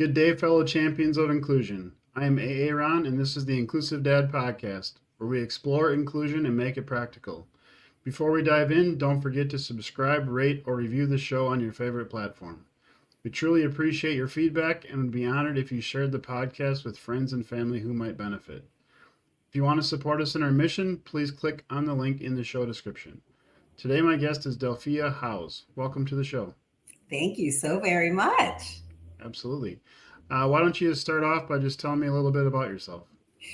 Good day, fellow champions of inclusion. I am A. Ron, and this is the Inclusive Dad Podcast, where we explore inclusion and make it practical. Before we dive in, don't forget to subscribe, rate, or review the show on your favorite platform. We truly appreciate your feedback and would be honored if you shared the podcast with friends and family who might benefit. If you want to support us in our mission, please click on the link in the show description. Today, my guest is Delphia Howze. Welcome to the show. Thank you so very much. Absolutely. Why don't you start off by just telling me a little bit about yourself?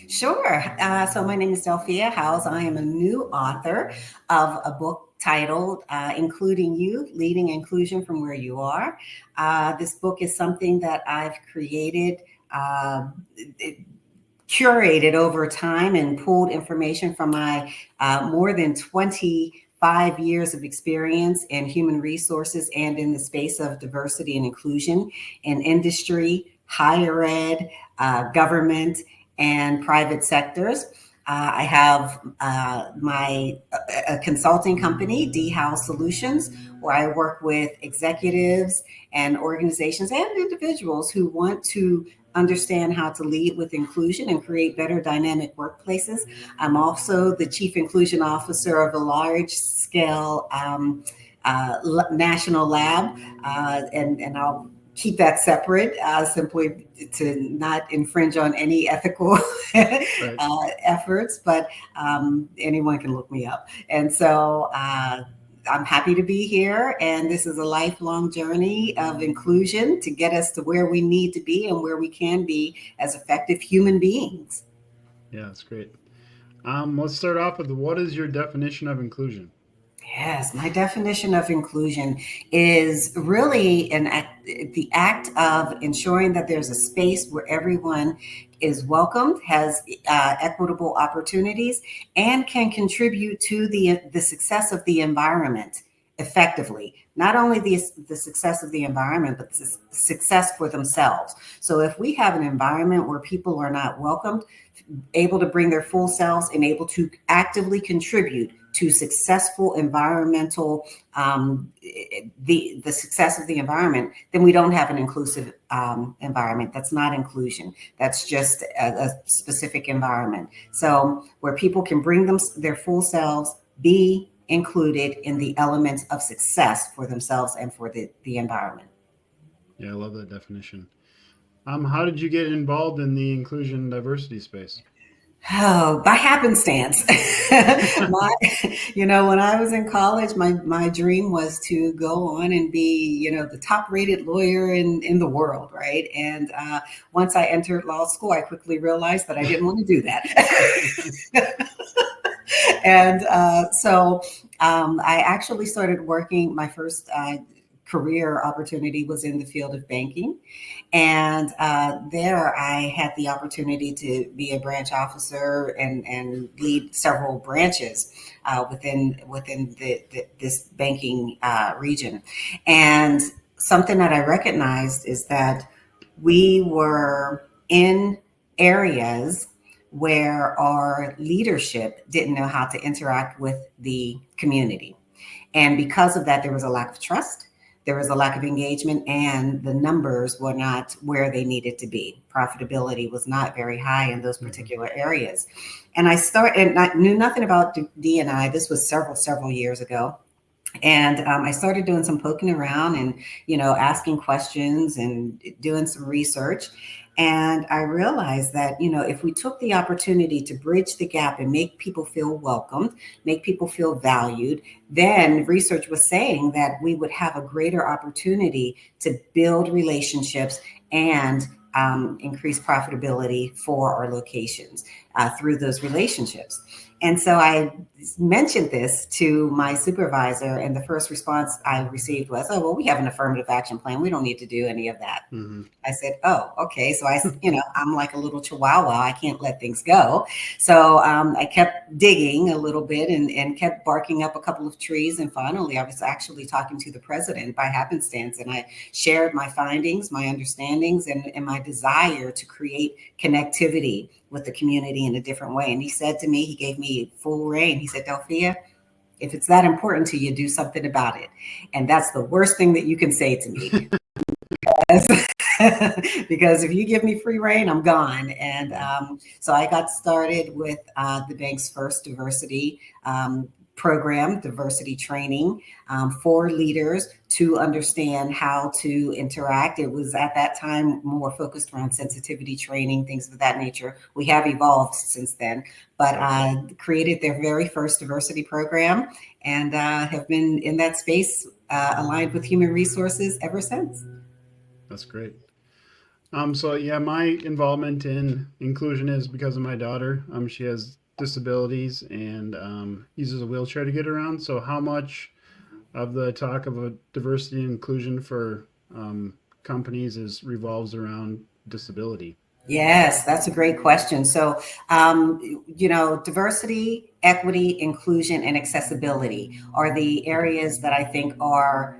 Sure. So my name is Delphia Howze. I am a new author of a book titled Including You, Leading Inclusion from Where You Are. This book is something that I've created, curated over time and pulled information from my more than 25 years of experience in human resources and in the space of diversity and inclusion in industry, higher ed, government, and private sectors. I have my consulting company, DEIA Solutions, where I work with executives and organizations and individuals who want to understand how to lead with inclusion and create better dynamic workplaces. I'm also the Chief Inclusion Officer of a large-scale national lab, and I'll keep that separate, simply to not infringe on any ethical efforts, but anyone can look me up. And so I'm happy to be here, and this is a lifelong journey of inclusion to get us to where we need to be and where we can be as effective human beings. Yeah, that's great. Let's start off with what is your definition of inclusion? Yes, my definition of inclusion is really the act of ensuring that there's a space where everyone is welcomed, has equitable opportunities, and can contribute to the success of the environment effectively. Not only the success of the environment, but the success for themselves. So if we have an environment where people are not welcomed, able to bring their full selves, and able to actively contribute to successful environmental, the success of the environment, then we don't have an inclusive environment. That's not inclusion. That's just a specific environment. So where people can bring their full selves, be included in the elements of success for themselves and for the environment. Yeah, I love that definition. How did you get involved in the inclusion and diversity space? Oh, by happenstance. When I was in college, my dream was to go on and be, the top rated lawyer in the world, right? And once I entered law school, I quickly realized that I didn't want to do that. And so I actually started working. My first career opportunity was in the field of banking. And there I had the opportunity to be a branch officer and lead several branches within this banking region. And something that I recognized is that we were in areas where our leadership didn't know how to interact with the community. And because of that, there was a lack of trust. There was a lack of engagement, and the numbers were not where they needed to be. Profitability was not very high in those particular areas. And I knew nothing about D&I. This was several years ago. And I started doing some poking around and, asking questions and doing some research. And I realized that, if we took the opportunity to bridge the gap and make people feel welcomed, make people feel valued, then research was saying that we would have a greater opportunity to build relationships and increase profitability for our locations through those relationships. And so I mentioned this to my supervisor, and the first response I received was, "Oh, well, we have an affirmative action plan. We don't need to do any of that." Mm-hmm. I said, "Oh, okay." So I'm like a little chihuahua. I can't let things go. So I kept digging a little bit and kept barking up a couple of trees. And finally, I was actually talking to the president by happenstance, and I shared my findings, my understandings, and my desire to create connectivity with the community in a different way. And he said to me, he gave me full reign. He said, "Delphia, if it's that important to you, do something about it." And that's the worst thing that you can say to me. because if you give me free reign, I'm gone. And Yeah. so I got started with the bank's first diversity program, diversity training for leaders to understand how to interact. It was at that time more focused around sensitivity training, things of that nature. We have evolved since then, but created their very first diversity program and have been in that space aligned with human resources ever since. That's great. So yeah, my involvement in inclusion is because of my daughter. She has disabilities and uses a wheelchair to get around. So how much of the talk of a diversity and inclusion for companies is revolves around disability? Yes, that's a great question. So, diversity, equity, inclusion, and accessibility are the areas that I think are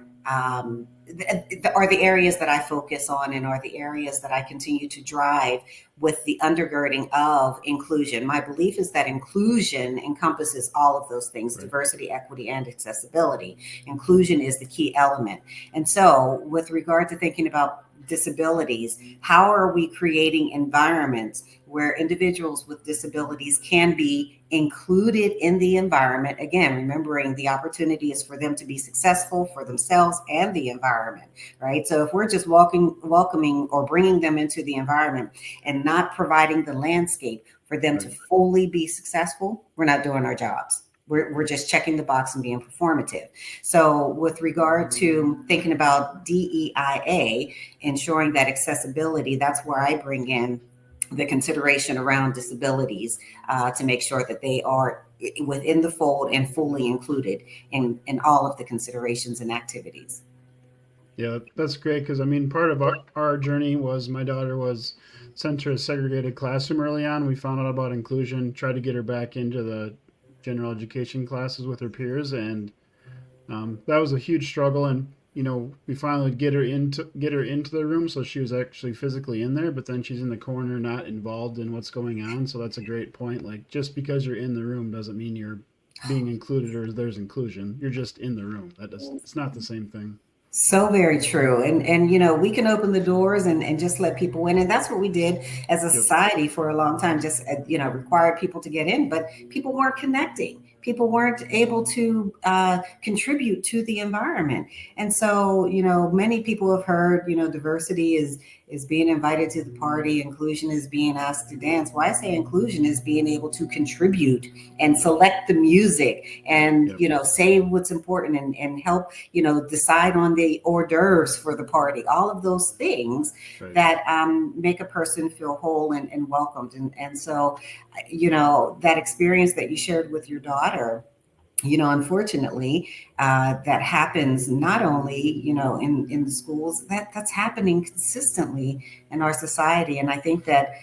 the areas that I focus on and are the areas that I continue to drive with the undergirding of inclusion. My belief is that inclusion encompasses all of those things, Right. diversity, equity, and accessibility. Inclusion is the key element. And so, with regard to thinking about disabilities, how are we creating environments where individuals with disabilities can be included in the environment? Again, remembering the opportunity is for them to be successful for themselves and the environment, right? So if we're just welcoming or bringing them into the environment and not providing the landscape for them to fully be successful, we're not doing our jobs. We're just checking the box and being performative. So with regard to thinking about DEIA, ensuring that accessibility, that's where I bring in the consideration around disabilities to make sure that they are within the fold and fully included in all of the considerations and activities. Yeah, that's great because part of our journey was my daughter was sent to a segregated classroom early on. We found out about inclusion, tried to get her back into the general education classes with her peers, and that was a huge struggle. And we finally get her into the room, so she was actually physically in there. But then she's in the corner, not involved in what's going on. So that's a great point. Like just because you're in the room doesn't mean you're being included or there's inclusion. You're just in the room. It's not the same thing. So very true. And we can open the doors and just let people in. And that's what we did as a Yep. society for a long time, just required people to get in, but people weren't connecting. People weren't able to contribute to the environment. And so, many people have heard, diversity is being invited to the party, inclusion is being asked to dance. Why I say inclusion is being able to contribute and select the music and, Yep. say what's important and help, decide on the hors d'oeuvres for the party, all of those things Right. that make a person feel whole and welcomed. And so, that experience that you shared with your daughter, unfortunately, that happens not only, in the schools, that's happening consistently in our society. And I think that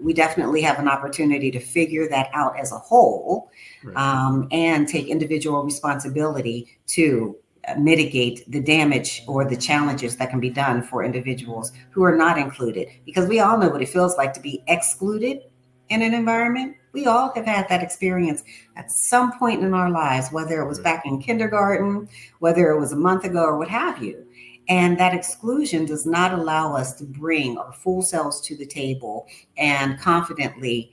we definitely have an opportunity to figure that out as a whole, Right. and take individual responsibility to mitigate the damage or the challenges that can be done for individuals who are not included. Because we all know what it feels like to be excluded in an environment. We all have had that experience at some point in our lives, whether it was Right. back in kindergarten, whether it was a month ago, or what have you. And that exclusion does not allow us to bring our full selves to the table and confidently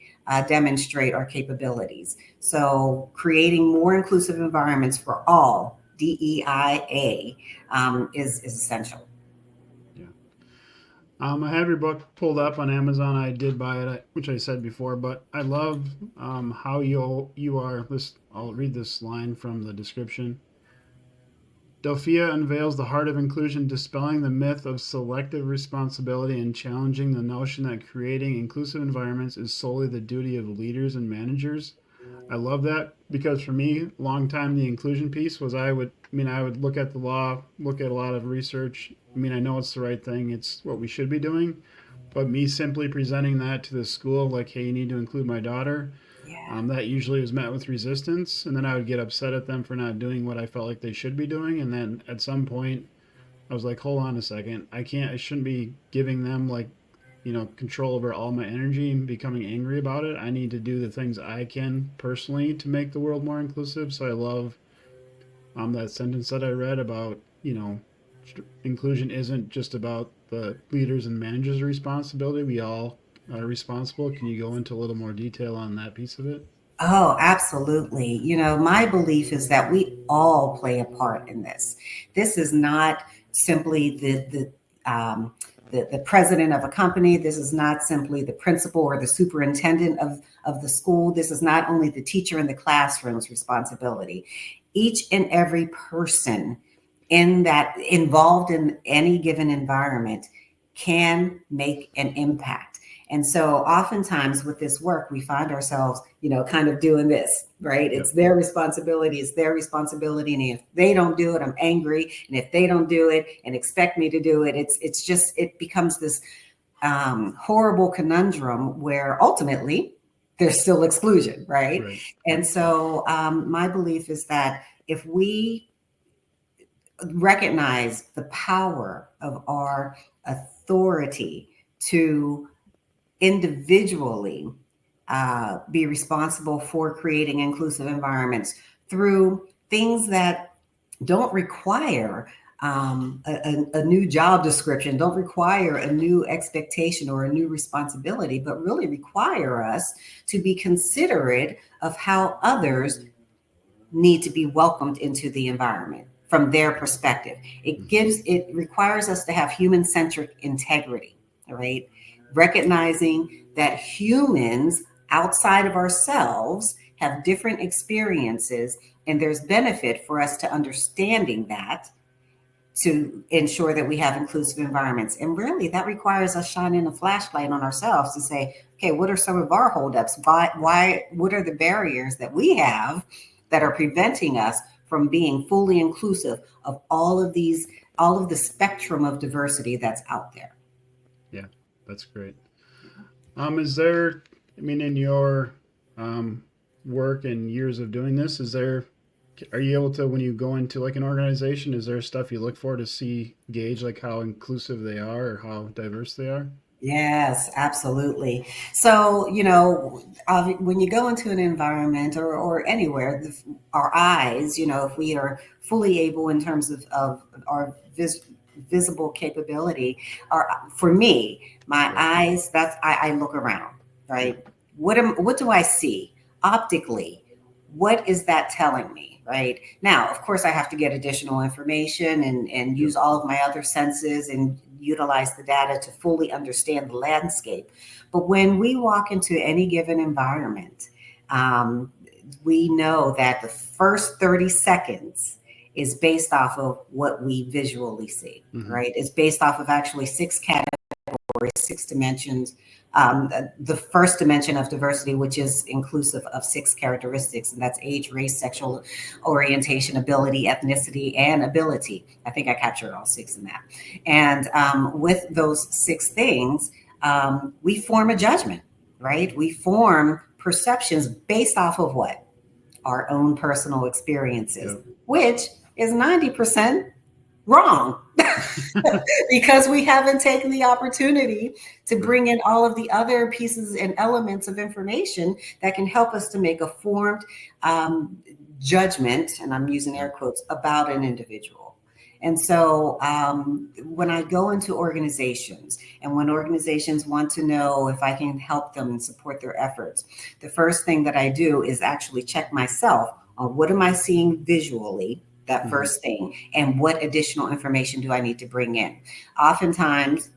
demonstrate our capabilities. So, creating more inclusive environments for all, DEIA, is essential. Yeah. I have your book pulled up on Amazon. I did buy it, which I said before, but I love how you are. This I'll read this line from the description. Delphia unveils the heart of inclusion, dispelling the myth of selective responsibility and challenging the notion that creating inclusive environments is solely the duty of leaders and managers. I love that because for me, long time the inclusion piece was I would look at the law, look at a lot of research. I know it's the right thing, it's what we should be doing. But me simply presenting that to the school, like, hey, you need to include my daughter, Yeah. that usually was met with resistance. And then I would get upset at them for not doing what I felt like they should be doing. And then at some point, I was like, hold on a second. I shouldn't be giving them like, control over all my energy and becoming angry about it. I need to do the things I can personally to make the world more inclusive. So I love that sentence that I read about, inclusion isn't just about the leaders and managers' responsibility. We all are responsible. Can you go into a little more detail on that piece of it? Oh, absolutely. My belief is that we all play a part in this. This is not simply the president of a company. This is not simply the principal or the superintendent of the school. This is not only the teacher in the classroom's responsibility. Each and every person involved in any given environment can make an impact. And so oftentimes with this work, we find ourselves, kind of doing this, right? Yep. It's their responsibility. It's their responsibility. And if they don't do it, I'm angry. And if they don't do it and expect me to do it, it becomes this horrible conundrum where ultimately there's still exclusion, right? And so my belief is that if we recognize the power of our authority to individually be responsible for creating inclusive environments through things that don't require a new job description, don't require a new expectation or a new responsibility, but really require us to be considerate of how others need to be welcomed into the environment from their perspective. It requires us to have human-centric integrity, right? Recognizing that humans outside of ourselves have different experiences, and there's benefit for us to understanding that to ensure that we have inclusive environments. And really that requires us shining a flashlight on ourselves to say, okay, what are some of our holdups? What are the barriers that we have that are preventing us from being fully inclusive of all of the spectrum of diversity that's out there? Yeah, that's great. Is there, in your work and years of doing this, are you able to, when you go into like an organization, is there stuff you look for to gauge like how inclusive they are or how diverse they are? Yes, absolutely. So, when you go into an environment or anywhere, our eyes, if we are fully able in terms of our visible capability, are for me, my eyes, I look around, right? What do I see optically? What is that telling me, right? Now, of course, I have to get additional information and use all of my other senses and utilize the data to fully understand the landscape. But when we walk into any given environment, we know that the first 30 seconds is based off of what we visually see, right? It's based off of actually 6 categories, 6 dimensions. The first dimension of diversity, which is inclusive of 6 characteristics, and that's age, race, sexual orientation, ability, ethnicity, and ability. I think I captured all 6 in that. And with those 6 things, we form a judgment, right? We form perceptions based off of what? Our own personal experiences, which is 90% wrong. Because we haven't taken the opportunity to bring in all of the other pieces and elements of information that can help us to make a formed judgment, and I'm using air quotes, about an individual. And so when I go into organizations and when organizations want to know if I can help them and support their efforts, the first thing that I do is actually check myself on what am I seeing visually, that first thing, and what additional information do I need to bring in? Oftentimes,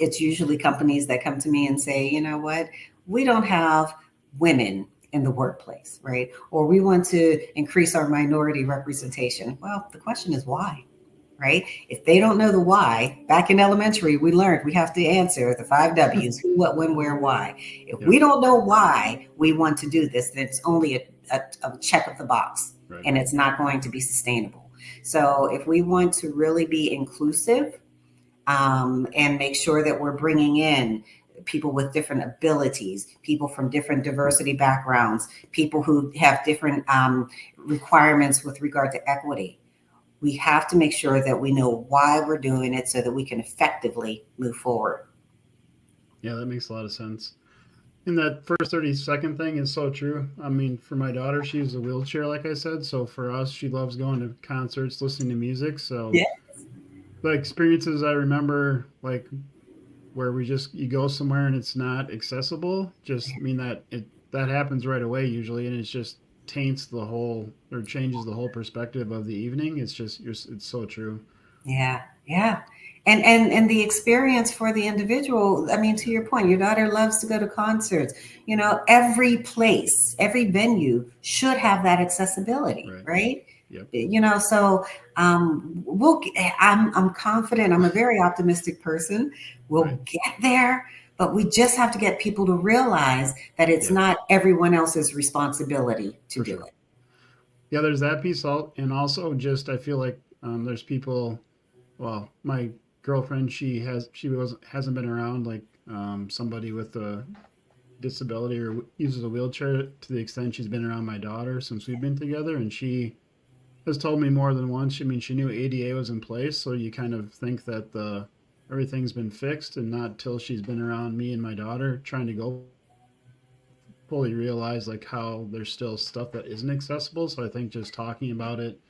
it's usually companies that come to me and say, you know what, we don't have women in the workplace, right? Or we want to increase our minority representation. Well, the question is why, right? If they don't know the why, back in elementary, we learned we have to answer the 5 W's, who, what, when, where, why. If we don't know why we want to do this, then it's only a check of the box. Right. And it's not going to be sustainable. So if we want to really be inclusive and make sure that we're bringing in people with different abilities, people from different diversity backgrounds, people who have different requirements with regard to equity, we have to make sure that we know why we're doing it so that we can effectively move forward. Yeah, that makes a lot of sense. And that first 30-second thing is so true. For my daughter, she uses a wheelchair, like I said. So for us, she loves going to concerts, listening to music. So the experiences I remember, like where you go somewhere and it's not accessible, just mean that that happens right away usually, and it's just taints the whole or changes the whole perspective of the evening. It's just it's so true. Yeah, yeah. And the experience for the individual, I mean, to your point, your daughter loves to go to concerts. You know, every place, every venue should have that accessibility, Right. right? Yep. You know, so I'm confident. I'm a very optimistic person. We'll Right. get there, but we just have to get people to realize that it's Yeah. not everyone else's responsibility to For do sure. it. Yeah, there's that piece and also just I feel like there's people. Well, my girlfriend, she was hasn't been around like somebody with a disability or uses a wheelchair to the extent she's been around my daughter since we've been together, and she has told me more than once. I mean, she knew ADA was in place, so you kind of think that the everything's been fixed, and not till she's been around me and my daughter trying to go fully realize like how there's still stuff that isn't accessible. So I think just talking about it.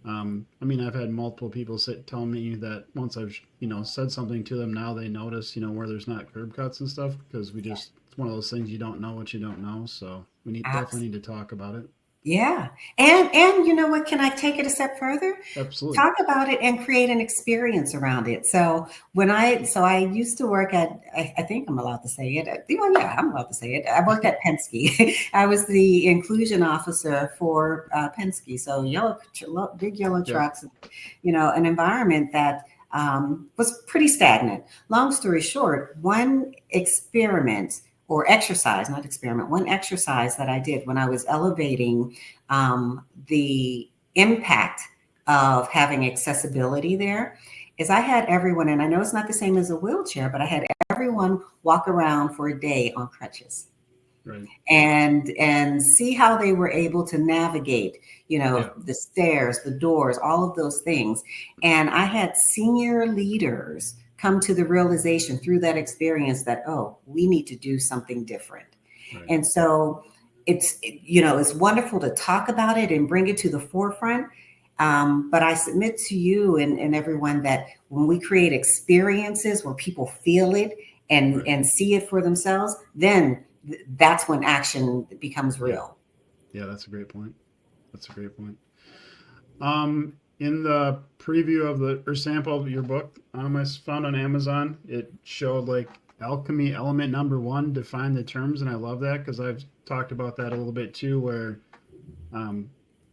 I mean, I've had multiple people tell me that once I've said something to them, now they notice where there's not curb cuts and stuff because it's one of those things you don't know what you don't know. So we definitely need to talk about it. Yeah. And you know what? Can I take it a step further? Absolutely. Talk about it and create an experience around it. So I used to work at, I think I'm allowed to say it. Yeah, I'm allowed to say it. I worked at Penske. I was the inclusion officer for Penske. So big yellow Yep. trucks, an environment that was pretty stagnant. Long story short, one experiment or exercise, not experiment, one exercise that I did when I was elevating the impact of having accessibility there is I had everyone, and I know it's not the same as a wheelchair, but I had everyone walk around for a day on crutches. Right. And see how they were able to navigate, Yeah. the stairs, the doors, all of those things. And I had senior leaders come to the realization through that experience that, oh, we need to do something different. Right. And so it's wonderful to talk about it and bring it to the forefront. But I submit to you and everyone that when we create experiences where people feel it Right. and see it for themselves, then that's when action becomes real. Yeah, that's a great point. That's a great point. In the preview of the or sample of your book, I found on Amazon, it showed like alchemy element number one, define the terms, and I love that because I've talked about that a little bit too, where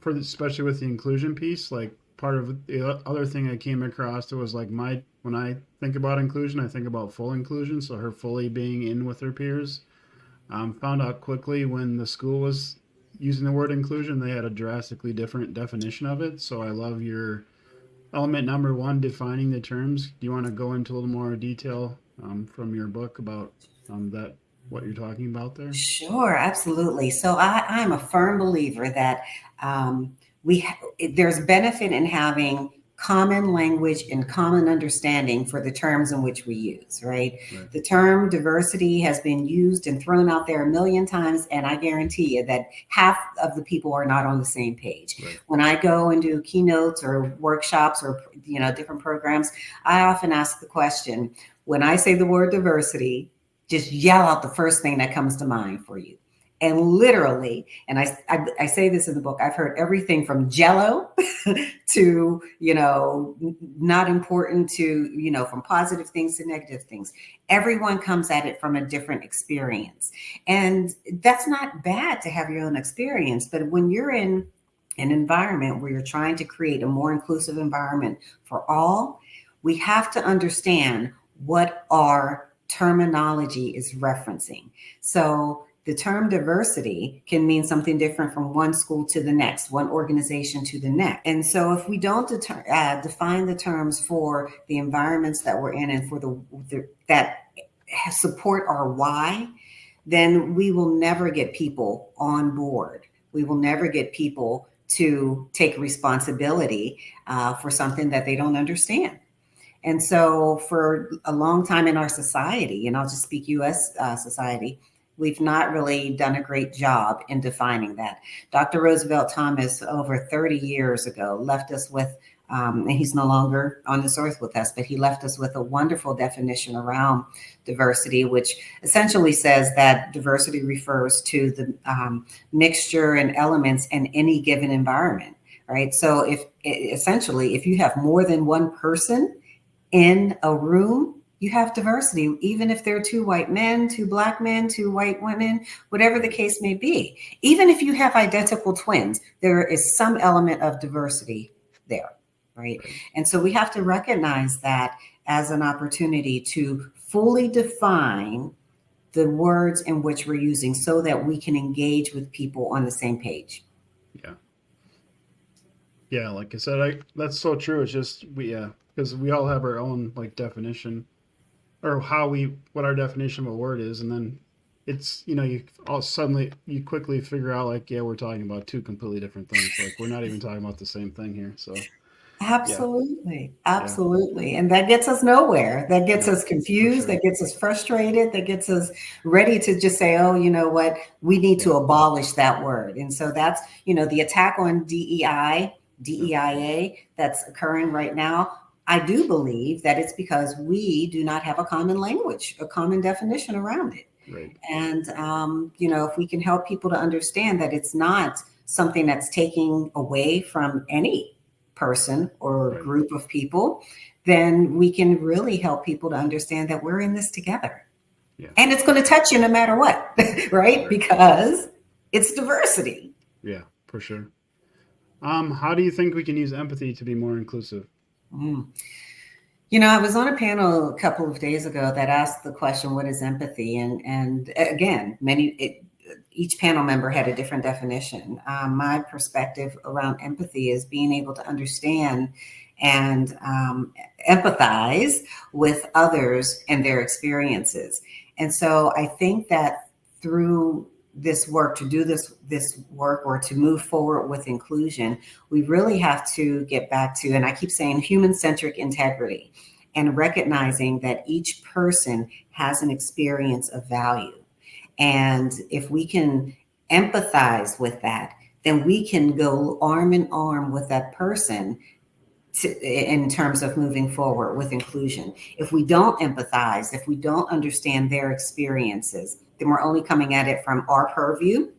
especially with the inclusion piece, like part of the other thing I came across it was like when I think about inclusion, I think about full inclusion, so her fully being in with her peers. Found out quickly when the school was using the word inclusion, they had a drastically different definition of it. So I love your element number one, defining the terms. Do you want to go into a little more detail from your book about what you're talking about there? Sure, absolutely. So I'm a firm believer that um, there's benefit in having common language and common understanding for the terms in which we use, right? Right. The term diversity has been used and thrown out there a million times, and I guarantee you that half of the people are not on the same page. Right. When I go and do keynotes or workshops or different programs, I often ask the question, when I say the word diversity, just yell out the first thing that comes to mind for you. And literally, and I say this in the book, I've heard everything from jello to, not important to, from positive things to negative things. Everyone comes at it from a different experience. And that's not bad to have your own experience. But when you're in an environment where you're trying to create a more inclusive environment for all, we have to understand what our terminology is referencing. So the term diversity can mean something different from one school to the next, one organization to the next. And so if we don't define the terms for the environments that we're in and for that support our why, then we will never get people on board. We will never get people to take responsibility for something that they don't understand. And so for a long time in our society, and I'll just speak US society, we've not really done a great job in defining that. Dr. Roosevelt Thomas, over 30 years ago, left us with And he's no longer on this earth with us, but he left us with a wonderful definition around diversity, which essentially says that diversity refers to the mixture and elements in any given environment, right? So if you have more than one person in a room, you have diversity, even if there are two white men, two black men, two white women, whatever the case may be. Even if you have identical twins, there is some element of diversity there, right? And so we have to recognize that as an opportunity to fully define the words in which we're using so that we can engage with people on the same page. Yeah. Yeah, like I said, that's so true. It's just because we all have our own like definition or what our definition of a word is, and then it's you quickly figure out like we're talking about two completely different things. Like we're not even talking about the same thing here. So absolutely. And that gets us nowhere. That gets us confused. That gets us frustrated. That gets us ready to just say, oh, you know what, we need to abolish that word. And so that's the attack on DEIA that's occurring right now. I do believe that it's because we do not have a common language, a common definition around it. Right. And, if we can help people to understand that it's not something that's taking away from any person or group of people, then we can really help people to understand that we're in this together. Yeah. And it's going to touch you no matter what, right? Because it's diversity. Yeah, for sure. How do you think we can use empathy to be more inclusive? I was on a panel a couple of days ago that asked the question, what is empathy? And again, each panel member had a different definition. My perspective around empathy is being able to understand and empathize with others and their experiences. And so I think that through this work, to do this work or to move forward with inclusion, we really have to get back to, and I keep saying, human-centric integrity, and recognizing that each person has an experience of value. And if we can empathize with that, then we can go arm in arm with that person in terms of moving forward with inclusion. If we don't empathize, if we don't understand their experiences, then we're only coming at it from our purview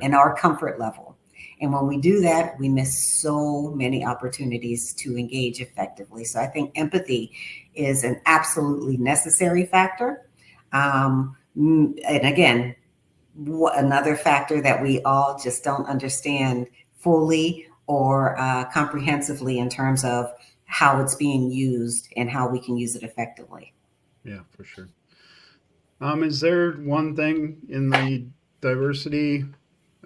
and our comfort level. And when we do that, we miss so many opportunities to engage effectively. So I think empathy is an absolutely necessary factor. And again, another factor that we all just don't understand fully or comprehensively in terms of how it's being used and how we can use it effectively. Yeah, for sure. Is there one thing in the diversity,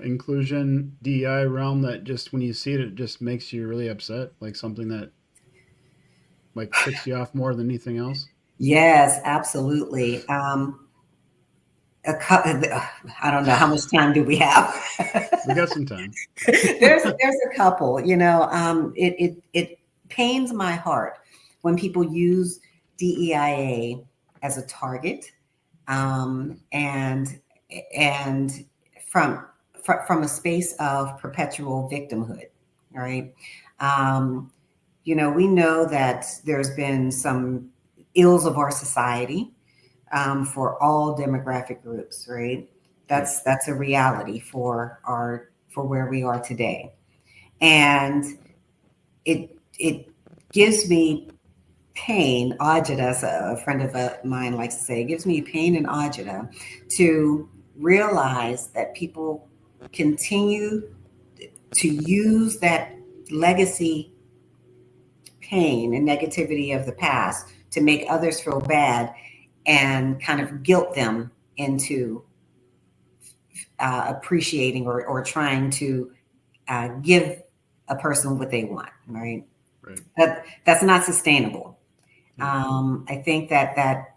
inclusion, DEI realm that just when you see it, it just makes you really upset? Like something that like ticks you off more than anything else? Yes, absolutely. I don't know, how much time do we have? We got some time. There's a couple, it pains my heart when people use DEIA as a target. And from a space of perpetual victimhood, right? We know that there's been some ills of our society for all demographic groups, right? That's a reality for where we are today, and it gives me pain, agita, as a friend of mine likes to say, it gives me pain and agita to realize that people continue to use that legacy pain and negativity of the past to make others feel bad and kind of guilt them into appreciating or trying to give a person what they want, right? That's not sustainable. I think that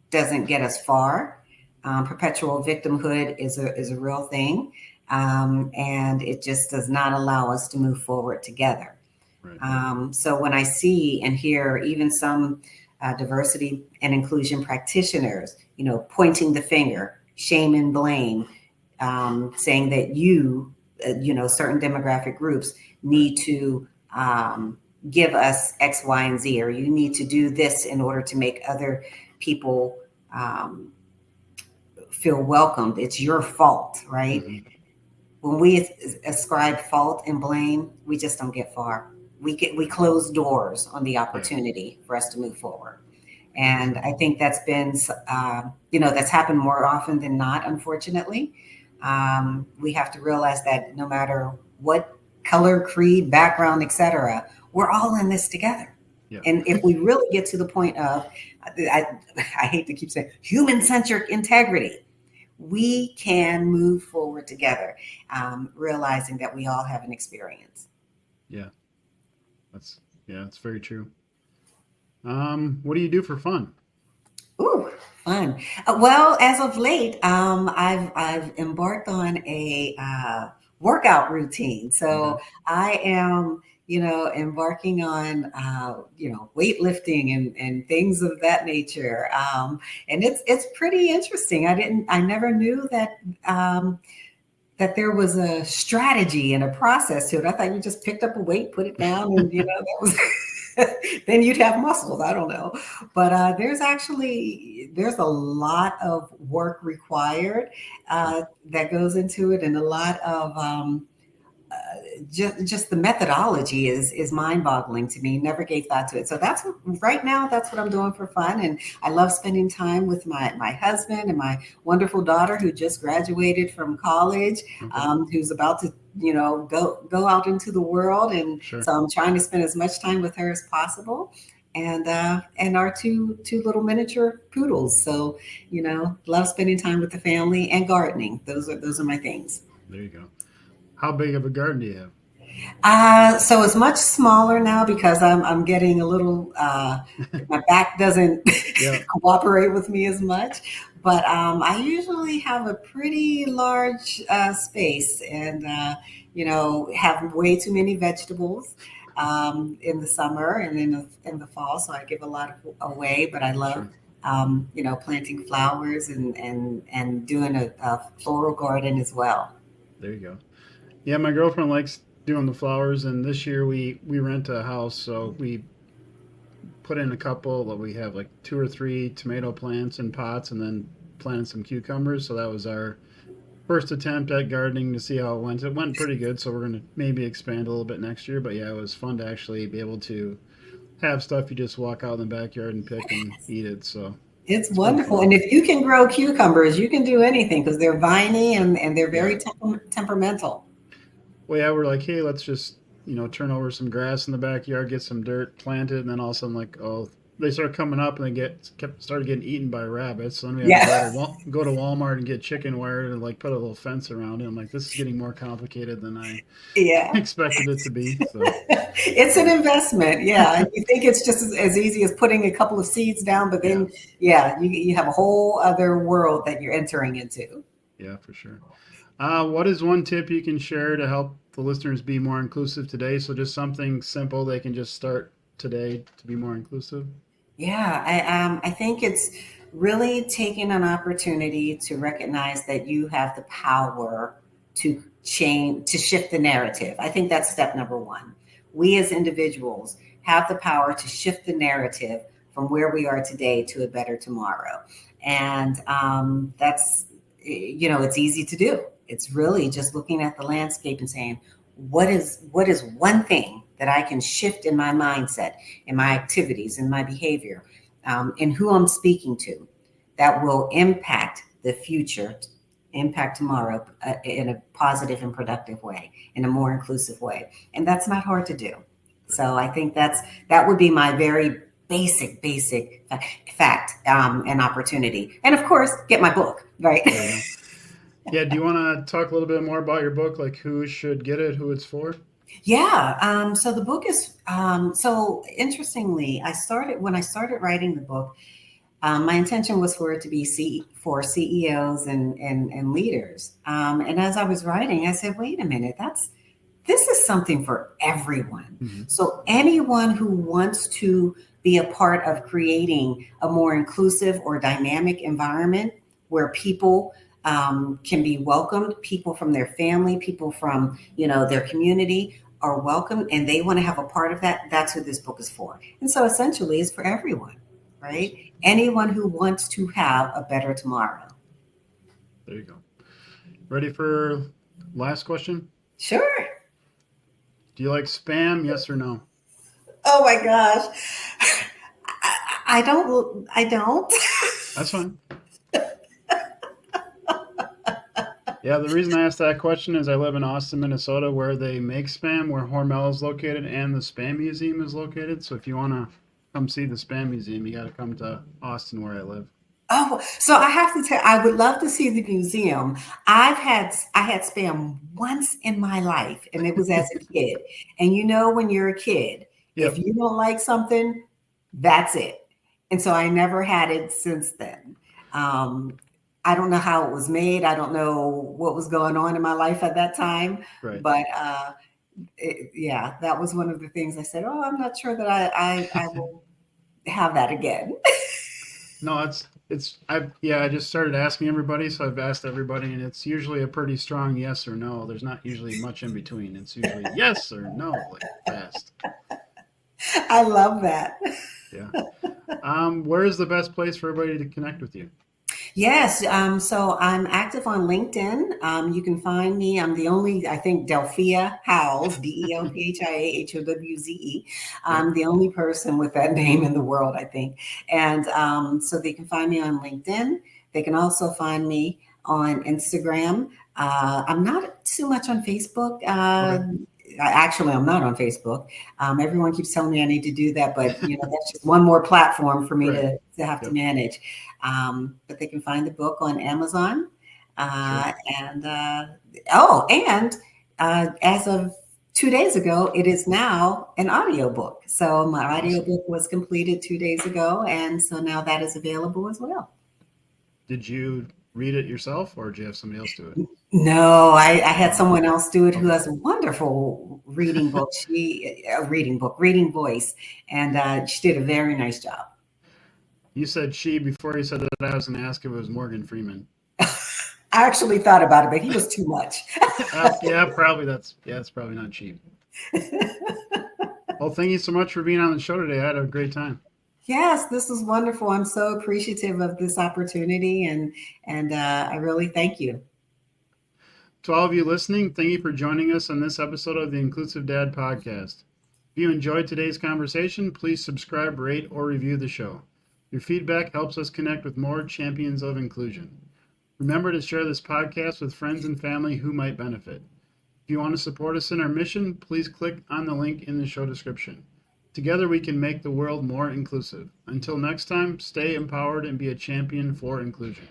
doesn't get us far. Perpetual victimhood is a real thing, and it just does not allow us to move forward together. So when I see and hear even some diversity and inclusion practitioners, pointing the finger, shame and blame, saying that certain demographic groups need to give us X, Y, and Z, or you need to do this in order to make other people feel welcomed. It's your fault, right? Mm-hmm. When we ascribe fault and blame, we just don't get far. We close doors on the Yeah. opportunity for us to move forward. And I think that's been, that's happened more often than not, unfortunately. We have to realize that no matter what color, creed, background, etc., we're all in this together. Yeah. And if we really get to the point of, I hate to keep saying human-centric integrity, we can move forward together, realizing that we all have an experience. Yeah. That's very true. What do you do for fun? Ooh, fun. Well, as of late, I've embarked on a workout routine. Okay. So I am, embarking on, weightlifting and things of that nature. And it's pretty interesting. I never knew that. That there was a strategy and a process to it. I thought you just picked up a weight, put it down, and that was then you'd have muscles. I don't know, but there's a lot of work required that goes into it, and a lot of just the methodology is mind-boggling to me. Never gave thought to it. So right now that's what I'm doing for fun, and I love spending time with my husband and my wonderful daughter who just graduated from college, Okay. who's about to go out into the world, and Sure. so I'm trying to spend as much time with her as possible. And our two little miniature poodles. So love spending time with the family and gardening. Those are my things. There you go. How big of a garden do you have? So it's much smaller now because I'm getting a little, my back doesn't Yeah. cooperate with me as much. But I usually have a pretty large space, and have way too many vegetables in the summer and in the fall. So I give a lot away, but I love Sure. planting flowers and doing a floral garden as well. There you go. Yeah, my girlfriend likes doing the flowers, and this year we rent a house, so we put in a couple. We have like two or three tomato plants in pots, and then planted some cucumbers. So that was our first attempt at gardening to see how it went. It went pretty good, so we're gonna maybe expand a little bit next year. But yeah, it was fun to actually be able to have stuff you just walk out in the backyard and pick and eat it. So It's it's been wonderful. fun. And if you can grow cucumbers, you can do anything because they're viney and they're Yeah. very temperamental. Well, yeah, we're like, hey, let's just turn over some grass in the backyard, get some dirt, plant it, and then all of a sudden, like, oh, they start coming up and they started getting eaten by rabbits. So then we had to Yeah. Go to Walmart and get chicken wire and like put a little fence around it. I'm like, this is getting more complicated than I Yeah. expected it to be. So It's an investment. Yeah. You think it's just as easy as putting a couple of seeds down, but yeah, then, yeah, you have a whole other world that you're entering into. yeah, for sure. What is one tip you can share to help the listeners be more inclusive today? So just something simple they can just start today to be more inclusive. Yeah, I think it's really taking an opportunity to recognize that you have the power to change, to shift the narrative. I think that's step number one. We as individuals have the power to shift the narrative from where we are today to a better tomorrow, and that's it's easy to do. It's really just looking at the landscape and saying, what is one thing that I can shift in my mindset, in my activities, in my behavior, in who I'm speaking to, that will impact the future, impact tomorrow in a positive and productive way, in a more inclusive way. And that's not hard to do. So I think that would be my very basic fact and opportunity. And of course, get my book, right? There you go. Yeah. Do you want to talk a little bit more about your book, like who should get it, who it's for? Yeah. So the book is so interestingly, when I started writing the book, my intention was for it to be for CEOs and leaders. And as I was writing, I said, wait a minute, this is something for everyone. Hmm. So anyone who wants to be a part of creating a more inclusive or dynamic environment where people can be welcomed, people from their family, people from their community are welcome and they want to have a part of that, that's who this book is for. And so essentially it's for everyone, right? Anyone who wants to have a better tomorrow. There you go. Ready for last question? Sure. Do you like spam? Yes or no? Oh my gosh. I don't. That's fine. Yeah, the reason I asked that question is I live in Austin, Minnesota, where they make spam, where Hormel is located and the Spam Museum is located. So if you want to come see the Spam Museum, you got to come to Austin, where I live. Oh, so I have to tell, I would love to see the museum. I had spam once in my life, and it was as a kid. And you know, when you're a kid, Yep. if you don't like something, that's it. And so I never had it since then. I don't know how it was made. I don't know what was going on in my life at that time. Right. But yeah, that was one of the things I said, oh, I'm not sure that I will have that again. No, I just started asking everybody, so I've asked everybody, and it's usually a pretty strong yes or no. There's not usually much in between. It's usually yes or no, like fast. I love that. Yeah. Where is the best place for everybody to connect with you? Yes. So I'm active on LinkedIn. You can find me. I'm the only, I think, Delphia Howze, DELPHIAHOWZE. I'm the only person with that name in the world, I think. And so they can find me on LinkedIn. They can also find me on Instagram. I'm not too much on Facebook. Actually, I'm not on Facebook. Everyone keeps telling me I need to do that, but that's just one more platform for me to have to manage. But they can find the book on Amazon. And as of 2 days ago, it is now an audiobook. So my audiobook was completed 2 days ago, and so now that is available as well. Did you read it yourself, or did you have somebody else do it? No, I had someone else do it who has a wonderful reading voice, and she did a very nice job. You said she before you said that. I was going to ask if it was Morgan Freeman. I actually thought about it, but he was too much. It's probably not cheap. Well, thank you so much for being on the show today. I had a great time. Yes, this is wonderful. I'm so appreciative of this opportunity, and I really thank you. To all of you listening, thank you for joining us on this episode of the Inclusive Dad Podcast. If you enjoyed today's conversation, please subscribe, rate, or review the show. Your feedback helps us connect with more champions of inclusion. Remember to share this podcast with friends and family who might benefit. If you want to support us in our mission, please click on the link in the show description. Together we can make the world more inclusive. Until next time, stay empowered and be a champion for inclusion.